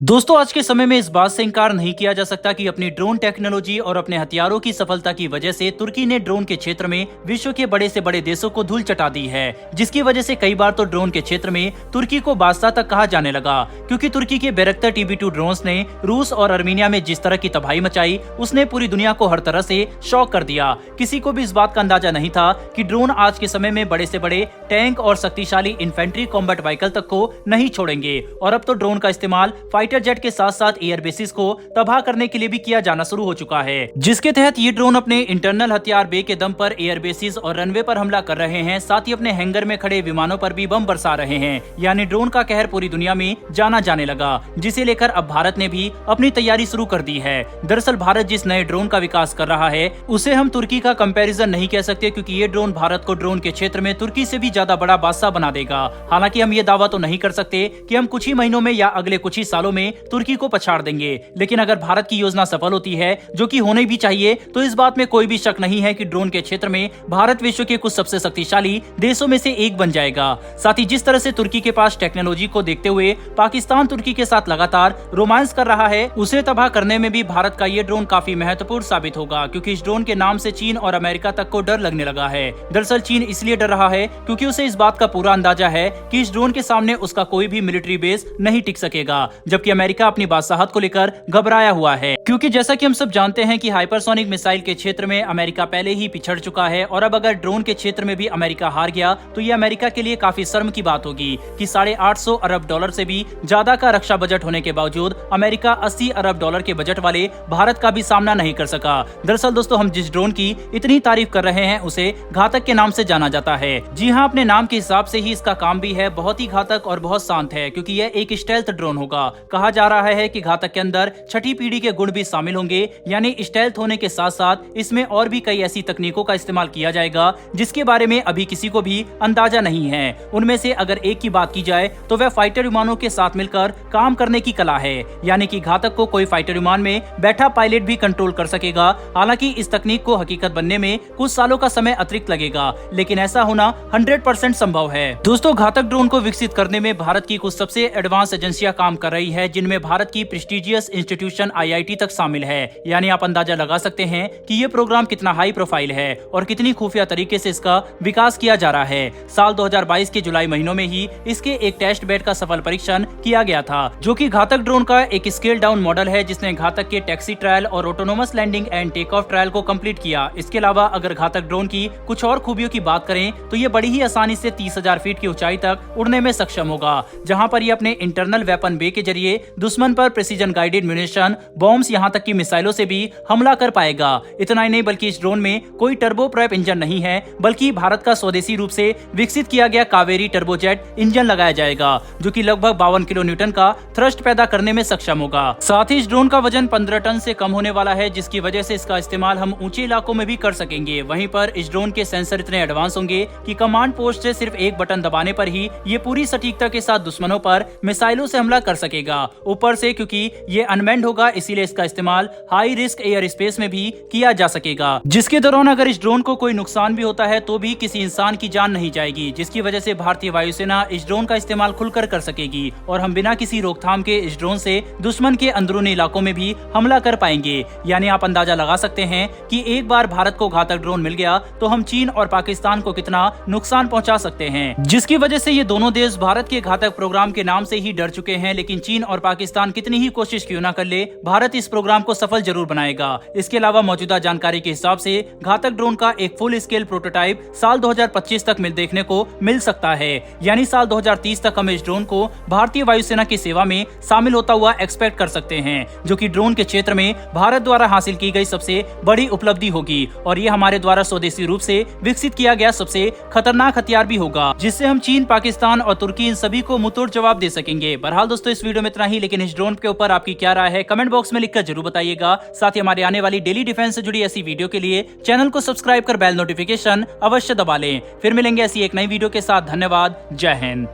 दोस्तों आज के समय में इस बात से इनकार नहीं किया जा सकता कि अपनी ड्रोन टेक्नोलॉजी और अपने हथियारों की सफलता की वजह से तुर्की ने ड्रोन के क्षेत्र में विश्व के बड़े से बड़े देशों को धूल चटा दी है, जिसकी वजह से कई बार तो ड्रोन के क्षेत्र में तुर्की को बादशाह तक कहा जाने लगा, क्योंकि तुर्की के बैरक्टर TB2 ड्रोन्स ने रूस और अर्मीनिया में जिस तरह की तबाही मचाई उसने पूरी दुनिया को हर तरह से शॉक कर दिया। किसी को भी इस बात का अंदाजा नहीं था कि ड्रोन आज के समय में बड़े से बड़े टैंक और शक्तिशाली इन्फेंट्री कॉम्बैट व्हीकल तक को नहीं छोड़ेंगे, और अब तो ड्रोन का इस्तेमाल फाइटर जेट के साथ साथ एयर बेसिस को तबाह करने के लिए भी किया जाना शुरू हो चुका है, जिसके तहत ये ड्रोन अपने इंटरनल हथियार बे के दम पर एयर बेसिस और रनवे पर हमला कर रहे हैं। साथ ही अपने हैंगर में खड़े विमानों पर भी बम बरसा रहे हैं। यानी ड्रोन का कहर पूरी दुनिया में जाना जाने लगा, जिसे लेकर अब भारत ने भी अपनी तैयारी शुरू कर दी है। दरअसल भारत जिस नए ड्रोन का विकास कर रहा है उसे हम तुर्की का कंपैरिजन नहीं कह सकते, क्योंकि ये ड्रोन भारत को ड्रोन के क्षेत्र में तुर्की से भी ज्यादा बड़ा बादशाह बना देगा। हालांकि हम ये दावा तो नहीं कर सकते कि हम कुछ ही महीनों में या अगले कुछ ही सालों में तुर्की को पछाड़ देंगे, लेकिन अगर भारत की योजना सफल होती है, जो कि होने भी चाहिए, तो इस बात में कोई भी शक नहीं है कि ड्रोन के क्षेत्र में भारत विश्व के कुछ सबसे शक्तिशाली देशों में से एक बन जाएगा। साथ ही जिस तरह से तुर्की के पास टेक्नोलॉजी को देखते हुए पाकिस्तान तुर्की के साथ लगातार रोमांस कर रहा है, उसे तबाह करने में भी भारत का ये ड्रोन काफी महत्वपूर्ण साबित होगा, क्योंकि इस ड्रोन के नाम से चीन और अमेरिका तक को डर लगने लगा है। दरअसल चीन इसलिए डर रहा है क्योंकि उसे इस बात का पूरा अंदाजा है कि इस ड्रोन के सामने उसका कोई भी मिलिट्री बेस नहीं टिक सकेगा, जबकि अमेरिका अपनी बादशाहत को लेकर घबराया हुआ है, क्योंकि जैसा कि हम सब जानते हैं कि हाइपरसोनिक मिसाइल के क्षेत्र में अमेरिका पहले ही पिछड़ चुका है, और अब अगर ड्रोन के क्षेत्र में भी अमेरिका हार गया तो ये अमेरिका के लिए काफी शर्म की बात होगी कि $850 अरब से भी ज्यादा का रक्षा बजट होने के बावजूद अमेरिका $80 अरब के बजट वाले भारत का भी सामना नहीं कर सका। दरअसल दोस्तों हम जिस ड्रोन की इतनी तारीफ कर रहे हैं उसे घातक के नाम से जाना जाता है। जी हाँ, अपने नाम के हिसाब से ही इसका काम भी है, बहुत ही घातक और बहुत शांत है, क्योंकि यह एक स्टेल्थ ड्रोन होगा। कहा जा रहा है कि घातक के अंदर छठी पीढ़ी के गुण भी शामिल होंगे, यानी स्टेल्थ होने के साथ साथ इसमें और भी कई ऐसी तकनीकों का इस्तेमाल किया जाएगा जिसके बारे में अभी किसी को भी अंदाजा नहीं है। उनमें से अगर एक की बात की जाए तो वह फाइटर विमानों के साथ मिलकर काम करने की कला है, यानी कि घातक को कोई फाइटर विमान में बैठा पायलट भी कंट्रोल कर सकेगा। हालांकि इस तकनीक को हकीकत बनने में कुछ सालों का समय अतिरिक्त लगेगा, लेकिन ऐसा होना 100% संभव है। दोस्तों घातक ड्रोन को विकसित करने में भारत की कुछ सबसे एडवांस एजेंसियां काम कर रही है, जिनमें भारत की प्रेस्टिजियस इंस्टीट्यूशन IIT तक शामिल है। यानी आप अंदाजा लगा सकते हैं कि ये प्रोग्राम कितना हाई प्रोफाइल है और कितनी खुफिया तरीके से इसका विकास किया जा रहा है। साल 2022 के जुलाई महीनों में ही इसके एक टेस्ट बेड का सफल परीक्षण किया गया था, जो कि घातक ड्रोन का एक स्केल डाउन मॉडल है, जिसने घातक के टैक्सी ट्रायल और autonomous landing and take off trial को कंप्लीट किया। इसके अलावा अगर घातक ड्रोन की कुछ और खूबियों की बात करें तो ये बड़ी ही आसानी से 30,000 फीट की ऊंचाई तक उड़ने में सक्षम होगा, जहां पर ये अपने इंटरनल वेपन बे के जरिए दुश्मन पर प्रिसीजन गाइडेड म्यूनिशन, बॉम्ब्स, यहां तक कि मिसाइलों से भी हमला कर पाएगा। इतना ही नहीं बल्कि इस ड्रोन में कोई टर्बो प्रॉप इंजन नहीं है, बल्कि भारत का स्वदेशी रूप से विकसित किया गया कावेरी टर्बोजेट इंजन लगाया जाएगा, जो कि लगभग 52 किलो न्यूटन का थ्रस्ट पैदा करने में सक्षम होगा। साथ ही इस ड्रोन का वजन 15 टन से कम होने वाला है, जिसकी वजह से इसका इस्तेमाल हम ऊंचे इलाकों में भी कर सकेंगे। वहीं पर इस ड्रोन के सेंसर इतने एडवांस होंगे कि कमांड पोस्ट से सिर्फ एक बटन दबाने पर ही ये पूरी सटीकता के साथ दुश्मनों पर मिसाइलों से हमला कर सकेगा। ऊपर से क्योंकि ये अनमैन्ड होगा, इसीलिए इसका इस्तेमाल हाई रिस्क एयर स्पेस में भी किया जा सकेगा, जिसके दौरान अगर इस ड्रोन को कोई नुकसान भी होता है तो भी किसी इंसान की जान नहीं जाएगी, जिसकी वजह से भारतीय वायुसेना इस ड्रोन का इस्तेमाल खुलकर कर सकेगी और हम बिना किसी रोकथाम के इस ड्रोन से दुश्मन के अंदरूनी इलाकों में भी हमला कर पाएंगे। यानी आप अंदाजा लगा सकते हैं कि एक बार भारत को घातक ड्रोन मिल गया तो हम चीन और पाकिस्तान को कितना नुकसान पहुंचा सकते हैं, जिसकी वजह से ये दोनों देश भारत के घातक प्रोग्राम के नाम से ही डर चुके हैं। लेकिन चीन और पाकिस्तान कितनी ही कोशिश क्यों न कर ले, भारत इस प्रोग्राम को सफल जरूर बनाएगा। इसके अलावा मौजूदा जानकारी के हिसाब से घातक ड्रोन का एक फुल स्केल प्रोटोटाइप साल 2025 तक देखने को मिल सकता है। यानी साल 2030 तक हम इस ड्रोन को भारतीय वायुसेना की सेवा में शामिल होता हुआ एक्सपेक्ट कर सकते हैं, जो कि ड्रोन के क्षेत्र में भारत द्वारा हासिल की गई सबसे बड़ी उपलब्धि होगी, और ये हमारे द्वारा स्वदेशी रूप से विकसित किया गया सबसे खतरनाक हथियार भी होगा, जिससे हम चीन, पाकिस्तान और तुर्की इन सभी को मुंहतोड़ जवाब दे सकेंगे। बहरहाल दोस्तों इस वीडियो में इतना ही, लेकिन इस ड्रोन के ऊपर आपकी क्या राय है कमेंट बॉक्स में लिखकर जरूर बताइएगा। साथ ही हमारे आने वाली डेली डिफेंस से जुड़ी ऐसी वीडियो के लिए चैनल को सब्सक्राइब कर बेल नोटिफिकेशन अवश्य दबा लें। फिर मिलेंगे ऐसी एक नई वीडियो के साथ। धन्यवाद। जय हिंद।